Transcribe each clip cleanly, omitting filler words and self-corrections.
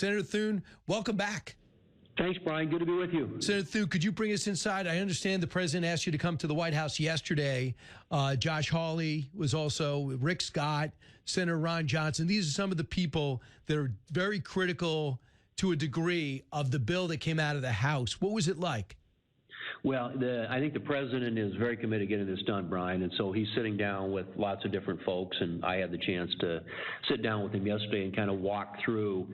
Senator Thune, welcome back. Thanks, Brian. Good to be with you. Senator Thune, could you bring us inside? I understand the president asked you to come to the White House yesterday. Josh Hawley was also, Rick Scott, Senator Ron Johnson. These are some of the people that are very critical to a degree of the bill that came out of the House. What was it like? Well, I think the president is very committed to getting this done, Brian, and so he's sitting down with lots of different folks, and I had the chance to sit down with him yesterday and kind of walk through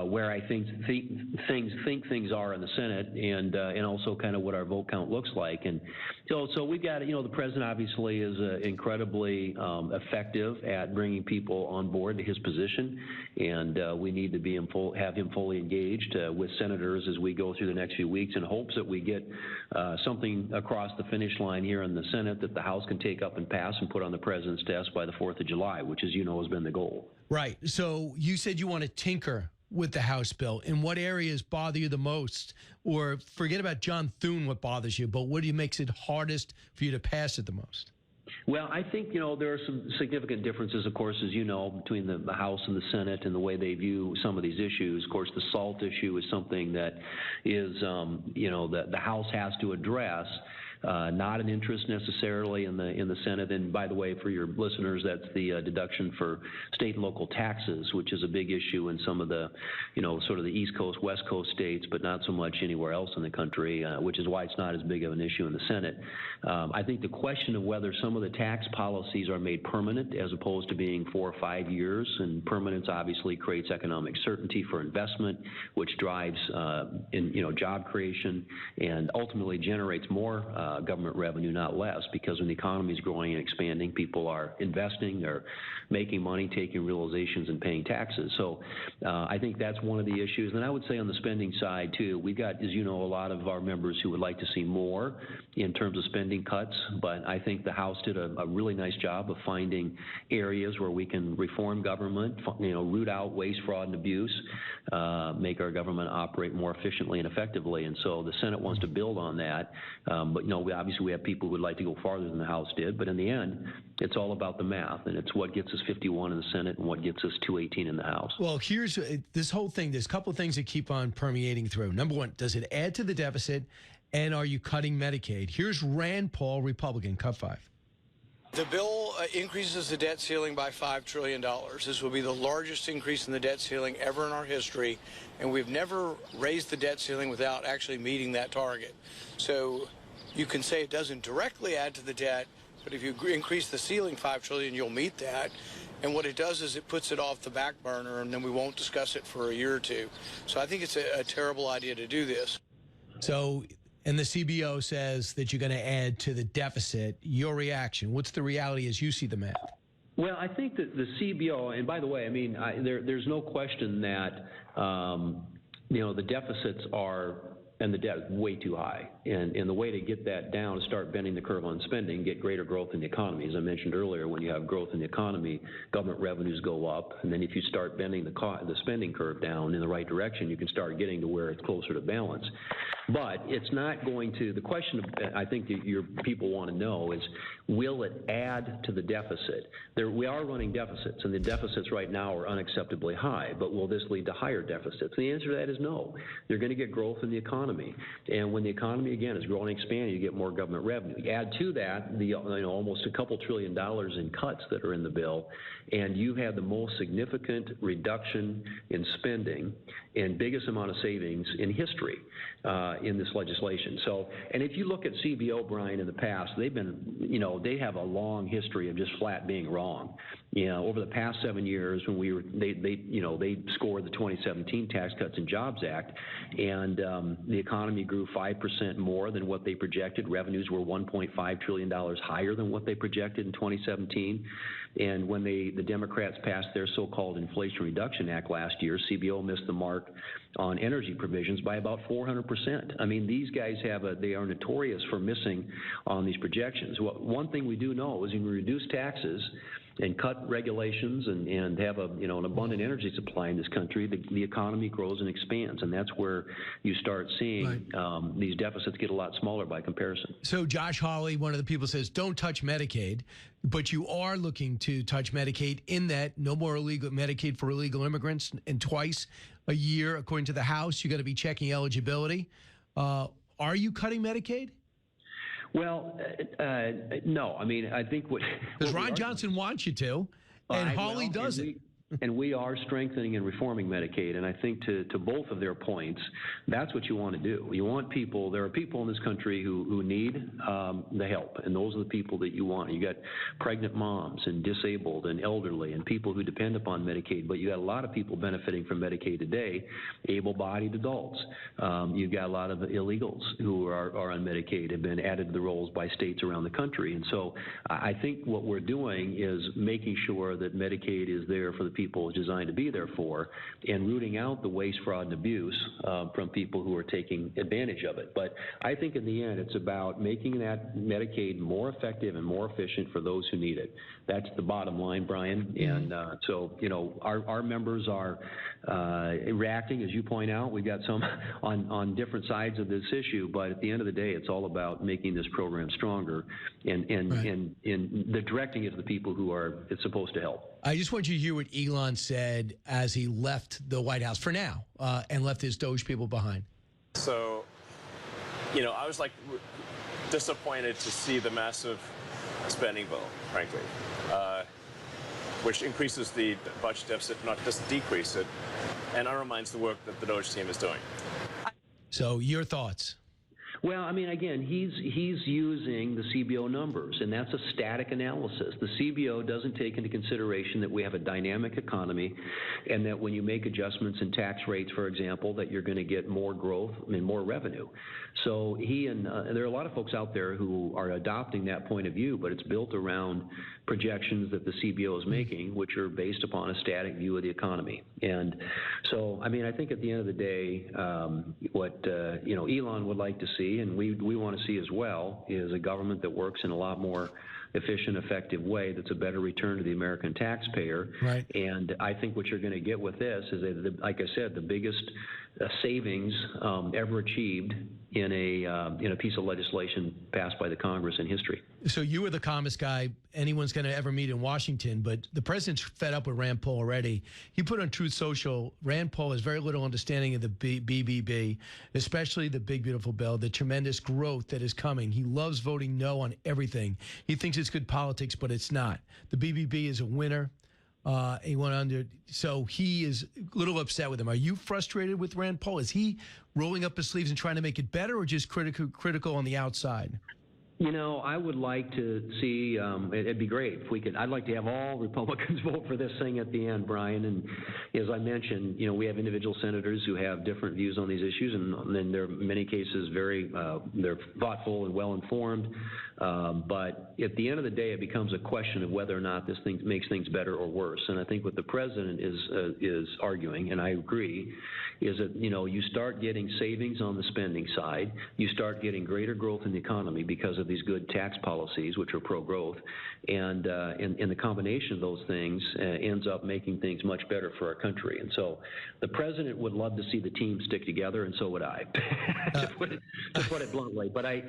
where I think things are in the Senate, and also kind of what our vote count looks like. And so we've got, the president obviously is incredibly effective at bringing people on board to his position, and we need to have him fully engaged with senators as we go through the next few weeks in hopes that we get something across the finish line here in the Senate that the House can take up and pass and put on the president's desk by the 4th of July, which, as you know, has been the goal. Right. So you said you want to tinker with the House bill. In what areas bother you the most? Or forget about John Thune, what bothers you, but what makes it hardest for you to pass it the most? Well, I think, there are some significant differences, of course, as you know, between the House and the Senate and the way they view some of these issues. Of course, the SALT issue is something that is, the House has to address. Not an interest necessarily in the Senate. And by the way, for your listeners, that's the deduction for state and local taxes, which is a big issue in some of the, sort of the East Coast, West Coast states, but not so much anywhere else in the country, which is why it's not as big of an issue in the Senate. I think the question of whether some of the tax policies are made permanent as opposed to being 4 or 5 years, and permanence obviously creates economic certainty for investment, which drives job creation and ultimately generates more government revenue, not less, because when the economy is growing and expanding, people are investing, they're making money, taking realizations, and paying taxes. So I think that's one of the issues. And I would say on the spending side, too, we've got, as you know, a lot of our members who would like to see more in terms of spending cuts, but I think the House did a really nice job of finding areas where we can reform government, root out waste, fraud, and abuse, make our government operate more efficiently and effectively. And so the Senate wants to build on that. But, obviously we have people who would like to go farther than the House did. But in the end, it's all about the math. And it's what gets us 51 in the Senate and what gets us 218 in the House. Well, here's this whole thing. There's a couple of things that keep on permeating through. Number one, does it add to the deficit? And are you cutting Medicaid? Here's Rand Paul, Republican, cut 5. The bill increases the debt ceiling by $5 trillion. This will be the largest increase in the debt ceiling ever in our history, and we've never raised the debt ceiling without actually meeting that target. So you can say it doesn't directly add to the debt, but if you increase the ceiling $5 trillion, you'll meet that. And what it does is it puts it off the back burner, and then we won't discuss it for a year or two. So I think it's a terrible idea to do this. So, and the CBO says that you're going to add to the deficit. Your reaction? What's the reality as you see the math? Well, I think that the CBO, and by the way, I mean, there's no question that, the deficits are, and the debt is way too high. And the way to get that down is start bending the curve on spending, get greater growth in the economy. As I mentioned earlier, when you have growth in the economy, government revenues go up. And then if you start bending the spending curve down in the right direction, you can start getting to where it's closer to balance. But it's not going to, the question I think that your people want to know is, will it add to the deficit? We are running deficits, and the deficits right now are unacceptably high, but will this lead to higher deficits? The answer to that is no. You're going to get growth in the economy. And when the economy, again, is growing and expanding, you get more government revenue. You add to that the almost a couple $1 trillion in cuts that are in the bill, and you have the most significant reduction in spending and biggest amount of savings in history in this legislation. So, and if you look at CBO, Brian, in the past, they've been, they have a long history of just flat being wrong. Over the past 7 years, when they scored the 2017 Tax Cuts and Jobs Act, and the economy grew 5% more than what they projected. Revenues were $1.5 trillion higher than what they projected in 2017. And when the Democrats passed their so-called Inflation Reduction Act last year, CBO missed the mark on energy provisions by about 400%. I mean, these guys they are notorious for missing on these projections. One thing we do know is when we reduce taxes, cut regulations and have an abundant energy supply in this country, the economy grows and expands, and that's where you start seeing these deficits get a lot smaller by comparison. So Josh Hawley, one of the people, says don't touch Medicaid, but you are looking to touch Medicaid in that no more illegal Medicaid for illegal immigrants, and twice a year, according to the House, you got to be checking eligibility. Are you cutting Medicaid? Well, no. I mean, I think because Ron Johnson wants you to, and Hawley doesn't. And we are strengthening and reforming Medicaid. And I think to both of their points, that's what you want to do. You want people, there are people in this country who need the help. And those are the people that you want. You got pregnant moms and disabled and elderly and people who depend upon Medicaid. But you got a lot of people benefiting from Medicaid today, able-bodied adults. You've got a lot of illegals who are on Medicaid, have been added to the rolls by states around the country. And so I think what we're doing is making sure that Medicaid is there for the people it's designed to be there for, and rooting out the waste, fraud, and abuse from people who are taking advantage of it. But I think in the end, it's about making that Medicaid more effective and more efficient for those who need it. That's the bottom line, Brian. And so, our members are reacting, as you point out. We've got some on different sides of this issue, but at the end of the day, it's all about making this program stronger and the directing it to the people who it's supposed to help. I just want you to hear what Elon said as he left the White House for now and left his Doge people behind. So, I was disappointed to see the massive spending bill, frankly, which increases the budget deficit, not just decrease it, and undermines the work that the Doge team is doing. So your thoughts? Well, I mean, again, he's using the CBO numbers, and that's a static analysis. The CBO doesn't take into consideration that we have a dynamic economy, and that when you make adjustments in tax rates, for example, that you're going to get more growth and more revenue. So and there are a lot of folks out there who are adopting that point of view, but it's built around projections that the CBO is making, which are based upon a static view of the economy. And so, I mean, I think at the end of the day, what Elon would like to see, and we want to see as well, is a government that works in a lot more efficient, effective way that's a better return to the American taxpayer. Right. And I think what you're going to get with this is, like I said, the biggest savings ever achieved in a piece of legislation passed by the Congress in history. So you were the calmest guy anyone's going to ever meet in Washington, but the president's fed up with Rand Paul already. He put on Truth Social, Rand Paul has very little understanding of the BBB, especially the big, beautiful bill, the tremendous growth that is coming. He loves voting no on everything. He thinks it's good politics, but it's not. The BBB is a winner. He went under, so he is a little upset with him. Are you frustrated with Rand Paul? Is he rolling up his sleeves and trying to make it better, or just critical on the outside? I would like to see, it'd be great if we could, I'd like to have all Republicans vote for this thing at the end, Brian. And as I mentioned, we have individual senators who have different views on these issues, and then they're in many cases they're thoughtful and well-informed. But at the end of the day, it becomes a question of whether or not this thing makes things better or worse. And I think what the president is arguing, and I agree, is that, you start getting savings on the spending side, you start getting greater growth in the economy because of these good tax policies, which are pro-growth, and the combination of those things ends up making things much better for our country. And so the president would love to see the team stick together, and so would I, to put it bluntly. But I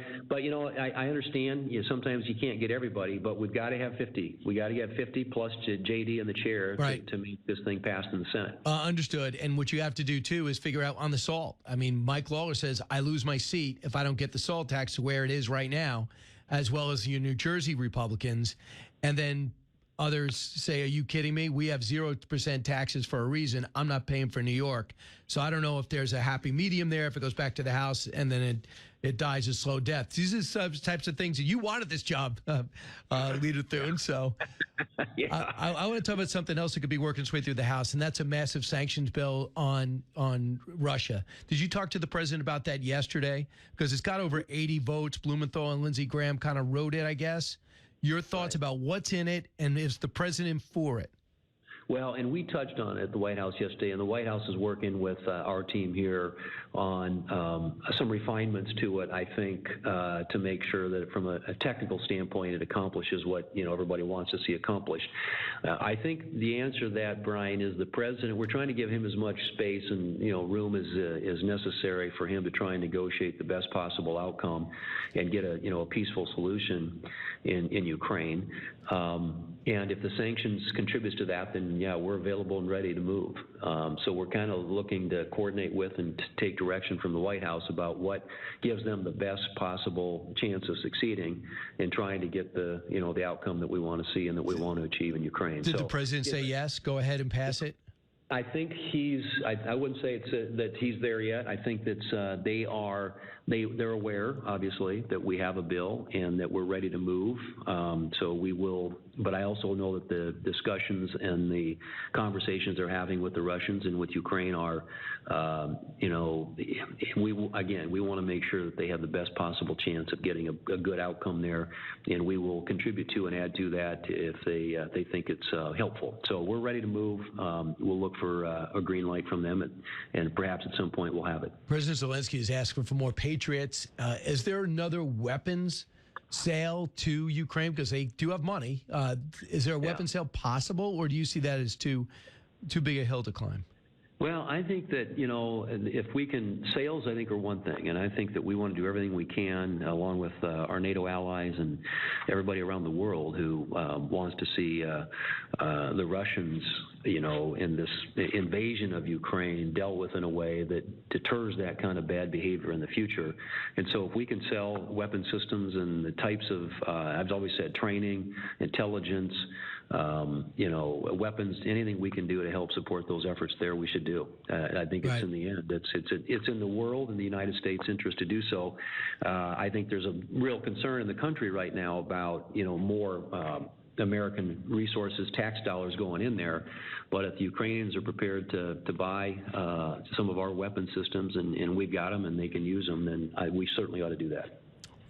understand sometimes you can't get everybody, but we've got to have 50. We got to get 50 plus JD in the chair to make this thing pass in the Senate. Understood. And what you have to do, too, is figure out on the SALT. I mean, Mike Lawler says, I lose my seat if I don't get the SALT tax to where it is right now, as well as your New Jersey Republicans. And then others say, are you kidding me? We have 0% taxes for a reason. I'm not paying for New York. So I don't know if there's a happy medium there, if it goes back to the House and then it dies a slow death. These are types of things that you wanted this job, Leader Thune. So yeah. I want to talk about something else that could be working its way through the House, and that's a massive sanctions bill on Russia. Did you talk to the president about that yesterday? Because it's got over 80 votes. Blumenthal and Lindsey Graham kind of wrote it, I guess. Your thoughts about what's in it, and is the president for it? Well, and we touched on it at the White House yesterday, and the White House is working with our team here on some refinements to it, I think, to make sure that from a technical standpoint it accomplishes what, everybody wants to see accomplished. I think the answer to that, Brian, is the president. We're trying to give him as much space and, room as necessary for him to try and negotiate the best possible outcome and get a peaceful solution in Ukraine. And if the sanctions contributes to that, then yeah, we're available and ready to move. So we're kind of looking to coordinate with and take direction from the White House about what gives them the best possible chance of succeeding in trying to get the the outcome that we want to see and that we want to achieve in Ukraine. Did the president say yes? Go ahead and pass it. I think I wouldn't say that he's there yet. I think that they're aware, obviously, that we have a bill and that we're ready to move. So we will. But I also know that the discussions and the conversations they're having with the Russians and with Ukraine are, we want to make sure that they have the best possible chance of getting a good outcome there, and we will contribute to and add to that if they think it's helpful. So we're ready to move. We'll look for a green light from them, and perhaps at some point we'll have it. President Zelensky is asking for more Patriots. Is there another weapons sale to Ukraine, because they do have money? Is there a weapons sale possible, or do you see that as too big a hill to climb? Well, I think that, if we can, sales, I think, are one thing. And I think that we want to do everything we can, along with our NATO allies and everybody around the world who wants to see the Russians, in this invasion of Ukraine dealt with in a way that deters that kind of bad behavior in the future. And so if we can sell weapon systems and the types of, I've always said, training, intelligence, weapons, anything we can do to help support those efforts there, we should do. I think it's in the end, it's in the world and the United States' interest to do so. I think there's a real concern in the country right now about, more American resources, tax dollars going in there. But if the Ukrainians are prepared to buy some of our weapon systems and we've got them and they can use them, then we certainly ought to do that.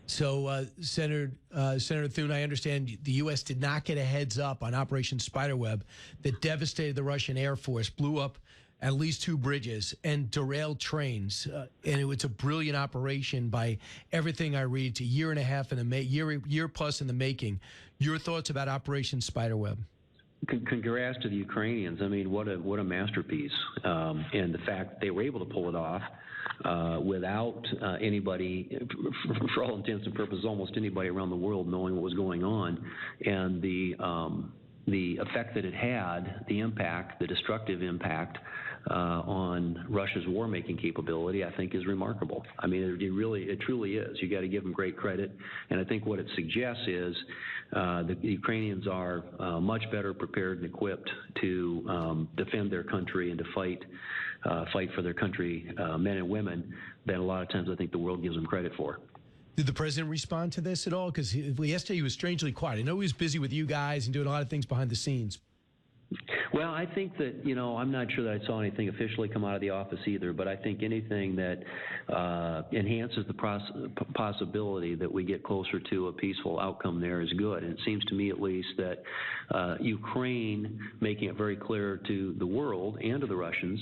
So, Senator Thune, I understand the U.S. did not get a heads up on Operation Spiderweb that devastated the Russian Air Force, blew up at least 2 bridges, and derailed trains. And it was a brilliant operation by everything I read. It's a year and a half in the year plus in the making. Your thoughts about Operation Spiderweb? Congrats to the Ukrainians. I mean, what a masterpiece. And the fact they were able to pull it off without anybody, for all intents and purposes, almost anybody around the world knowing what was going on, and the effect that it had, the impact, the destructive impact on Russia's war-making capability, I think, is remarkable. I mean, it truly is. You got to give them great credit, and I think what it suggests is the Ukrainians are much better prepared and equipped to defend their country and to fight for their country, men and women, than a lot of times I think the world gives them credit for. Did the president respond to this at all? Because yesterday he was strangely quiet. I know he was busy with you guys and doing a lot of things behind the scenes. Well, I think that, I'm not sure that I saw anything officially come out of the office either, but I think anything that enhances the possibility that we get closer to a peaceful outcome there is good. And it seems to me, at least, that Ukraine making it very clear to the world and to the Russians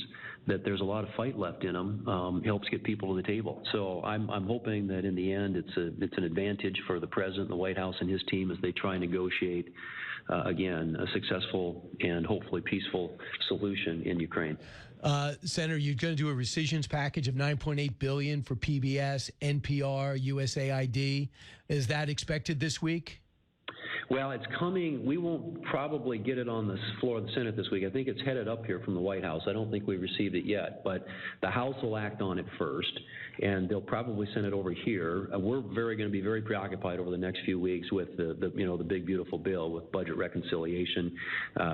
that there's a lot of fight left in them helps get people to the table. So I'm hoping that in the end it's an advantage for the president, the White House, and his team as they try and negotiate again, a successful and hopefully peaceful solution in Ukraine. Senator, you're going to do a Recisions package of $9.8 billion for PBS, NPR, USAID. Is that expected this week? Well, it's coming. We won't probably get it on the floor of the Senate this week. I think it's headed up here from the White House. I don't think we've received it yet, but the House will act on it first, and they'll probably send it over here. We're going to be very preoccupied over the next few weeks with the big beautiful bill with budget reconciliation.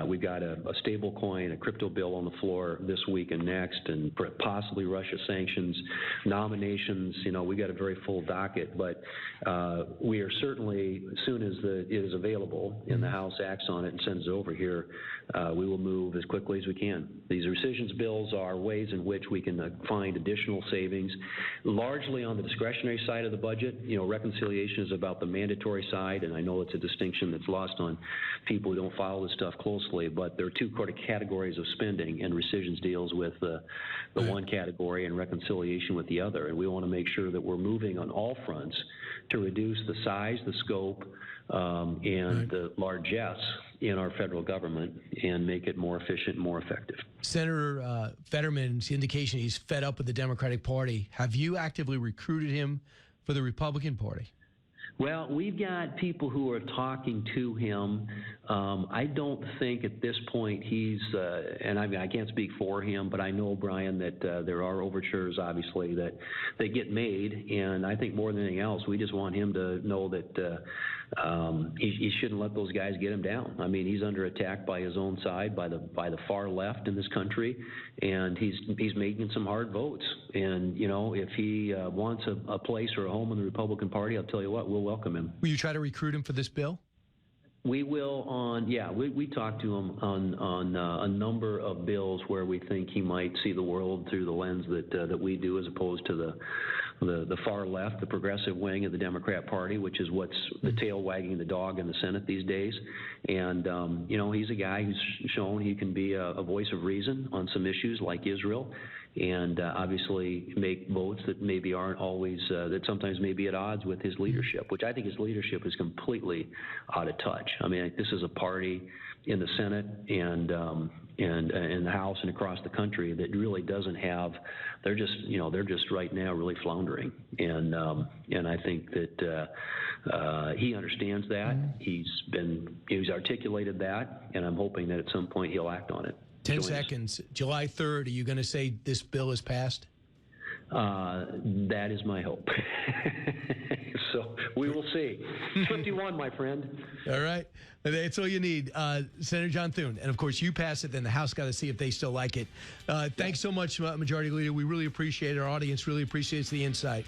We've got a stable coin, a crypto bill on the floor this week and next, and possibly Russia sanctions, nominations. We've got a very full docket, but we are certainly, as soon as it is available, available and the House acts on it and sends it over here, we will move as quickly as we can. These rescissions bills are ways in which we can find additional savings, largely on the discretionary side of the budget. You know, reconciliation is about the mandatory side, and I know it's a distinction that's lost on people who don't follow this stuff closely, but there are two categories of spending, and rescissions deals with the one category and reconciliation with the other. And we want to make sure that we're moving on all fronts to reduce the size, the scope, and the largesse in our federal government and make it more efficient and more effective. Senator Federman's indication he's fed up with the Democratic Party. Have you actively recruited him for the Republican Party? Well, we've got people who are talking to him. I don't think at this point he's, and I mean, I can't speak for him, but I know, Brian, that there are overtures, obviously, that get made. And I think more than anything else, we just want him to know that he shouldn't let those guys get him down. I mean, he's under attack by his own side, by the far left in this country, and he's making some hard votes. And, you know, if he wants a place or a home in the Republican Party, I'll tell you what, we'll welcome him. Will you try to recruit him for this bill? We will we talked to him on a number of bills where we think he might see the world through the lens that we do, as opposed to the far left, the progressive wing of the Democrat Party, which is what's the tail wagging the dog in the Senate these days. And, you know, he's a guy who's shown he can be a voice of reason on some issues like Israel, and obviously make votes that maybe aren't always, that sometimes may be at odds with his leadership, which I think his leadership is completely out of touch. I mean, this is a party in the Senate and in the House and across the country that really doesn't have, they're just right now really floundering. And I think that he understands that. He's articulated that, and I'm hoping that at some point he'll act on it. 10 seconds. July 3rd, are you going to say this bill is passed? That is my hope. So we will see. 51, my friend. All right. That's all you need. Senator John Thune. And, of course, you pass it, then the House got to see if they still like it. Thanks so much, Majority Leader. We really appreciate it. Our audience really appreciates the insight.